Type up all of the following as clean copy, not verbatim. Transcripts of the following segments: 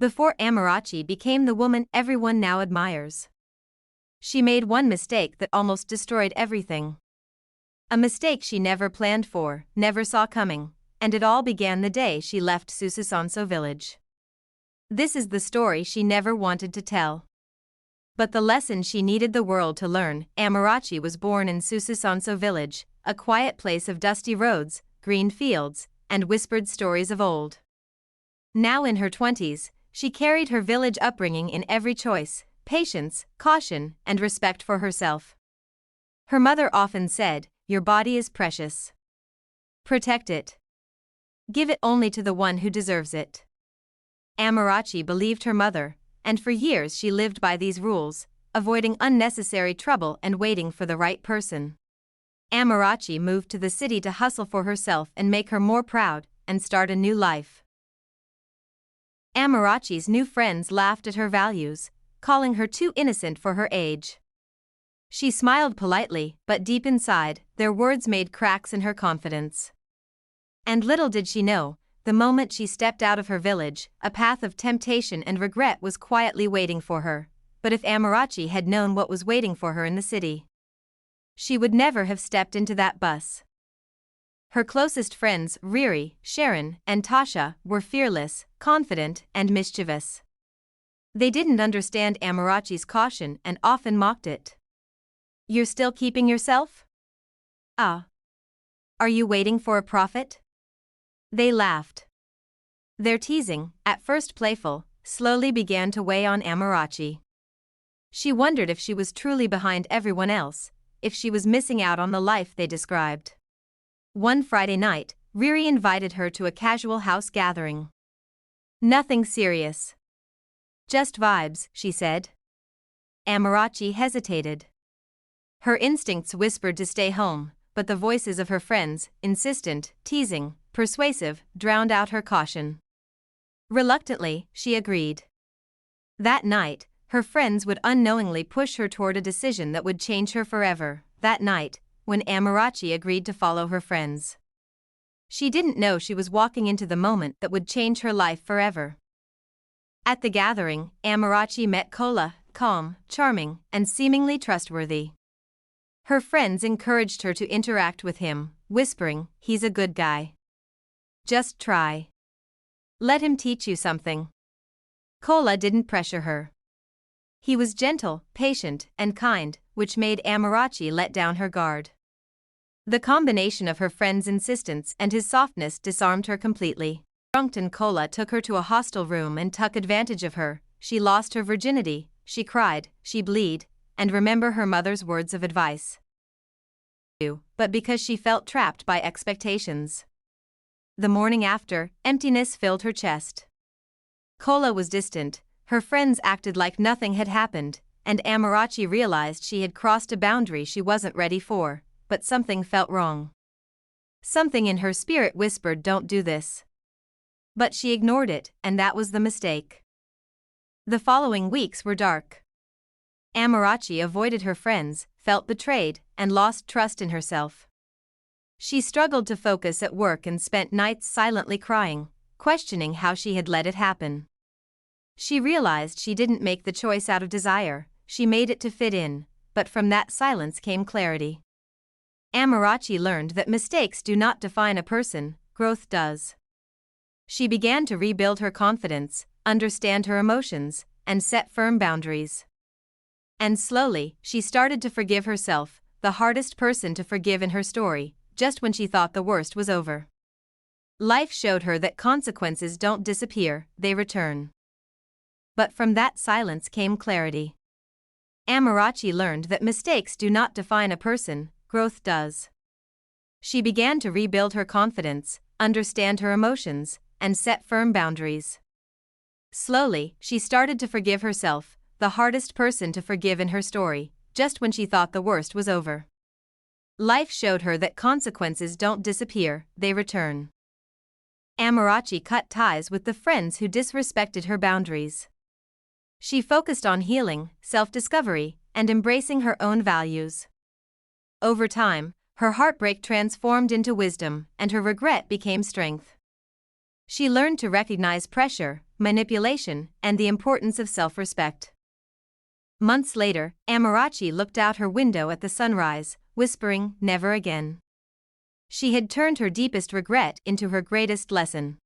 before Amarachi became the woman everyone now admires. She made one mistake that almost destroyed everything. A mistake she never planned for, never saw coming, and it all began the day she left Sususonso Village. This is the story she never wanted to tell. But the lesson she needed the world to learn. Amarachi was born in Sususonso Village, a quiet place of dusty roads, green fields, and whispered stories of old. Now in her 20s, she carried her village upbringing in every choice: patience, caution, and respect for herself. Her mother often said, "Your body is precious. Protect it. Give it only to the one who deserves it." Amarachi believed her mother, and for years she lived by these rules, avoiding unnecessary trouble and waiting for the right person. Amarachi moved to the city to hustle for herself and make her more proud, and start a new life. Amarachi's new friends laughed at her values, calling her too innocent for her age. She smiled politely, but deep inside, their words made cracks in her confidence. And little did she know, the moment she stepped out of her village, a path of temptation and regret was quietly waiting for her. But if Amarachi had known what was waiting for her in the city, she would never have stepped into that bus. Her closest friends, Riri, Sharon, and Tasha, were fearless, confident, and mischievous. They didn't understand Amarachi's caution and often mocked it. "You're still keeping yourself? Ah. Are you waiting for a prophet?" They laughed. Their teasing, at first playful, slowly began to weigh on Amarachi. She wondered if she was truly behind everyone else, if she was missing out on the life they described. One Friday night, Riri invited her to a casual house gathering. "Nothing serious. Just vibes," she said. Amarachi hesitated. Her instincts whispered to stay home, but the voices of her friends, insistent, teasing, persuasive, drowned out her caution. Reluctantly, she agreed. That night, her friends would unknowingly push her toward a decision that would change her forever. That night, when Amarachi agreed to follow her friends, she didn't know she was walking into the moment that would change her life forever. At the gathering, Amarachi met Kola, calm, charming, and seemingly trustworthy. Her friends encouraged her to interact with him, whispering, "He's a good guy. Just try. Let him teach you something." Kola didn't pressure her. He was gentle, patient, and kind, which made Amarachi let down her guard. The combination of her friend's insistence and his softness disarmed her completely. Drunken Kola took her to a hostel room and took advantage of her. She lost her virginity, she cried, she bled, and remember her mother's words of advice. But because she felt trapped by expectations. The morning after, emptiness filled her chest. Kola was distant, her friends acted like nothing had happened, and Amarachi realized she had crossed a boundary she wasn't ready for, but something felt wrong. Something in her spirit whispered, "Don't do this." But she ignored it, and that was the mistake. The following weeks were dark. Amarachi avoided her friends, felt betrayed, and lost trust in herself. She struggled to focus at work and spent nights silently crying, questioning how she had let it happen. She realized she didn't make the choice out of desire, she made it to fit in, but from that silence came clarity. Amarachi learned that mistakes do not define a person, growth does. She began to rebuild her confidence, understand her emotions, and set firm boundaries. And slowly, she started to forgive herself, the hardest person to forgive in her story, just when she thought the worst was over. Life showed her that consequences don't disappear, they return. But from that silence came clarity. Amarachi learned that mistakes do not define a person, growth does. She began to rebuild her confidence, understand her emotions, and set firm boundaries. Slowly, she started to forgive herself, the hardest person to forgive in her story, just when she thought the worst was over. Life showed her that consequences don't disappear, they return. Amarachi cut ties with the friends who disrespected her boundaries. She focused on healing, self-discovery, and embracing her own values. Over time, her heartbreak transformed into wisdom, and her regret became strength. She learned to recognize pressure, manipulation, and the importance of self-respect. Months later, Amarachi looked out her window at the sunrise, whispering, "Never again." She had turned her deepest regret into her greatest lesson.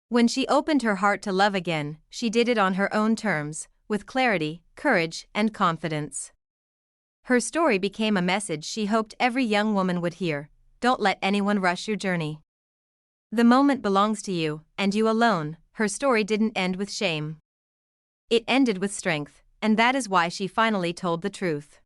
When she opened her heart to love again, she did it on her own terms, with clarity, courage, and confidence. Her story became a message she hoped every young woman would hear: don't let anyone rush your journey. The moment belongs to you, and you alone. Her story didn't end with shame. It ended with strength, and that is why she finally told the truth.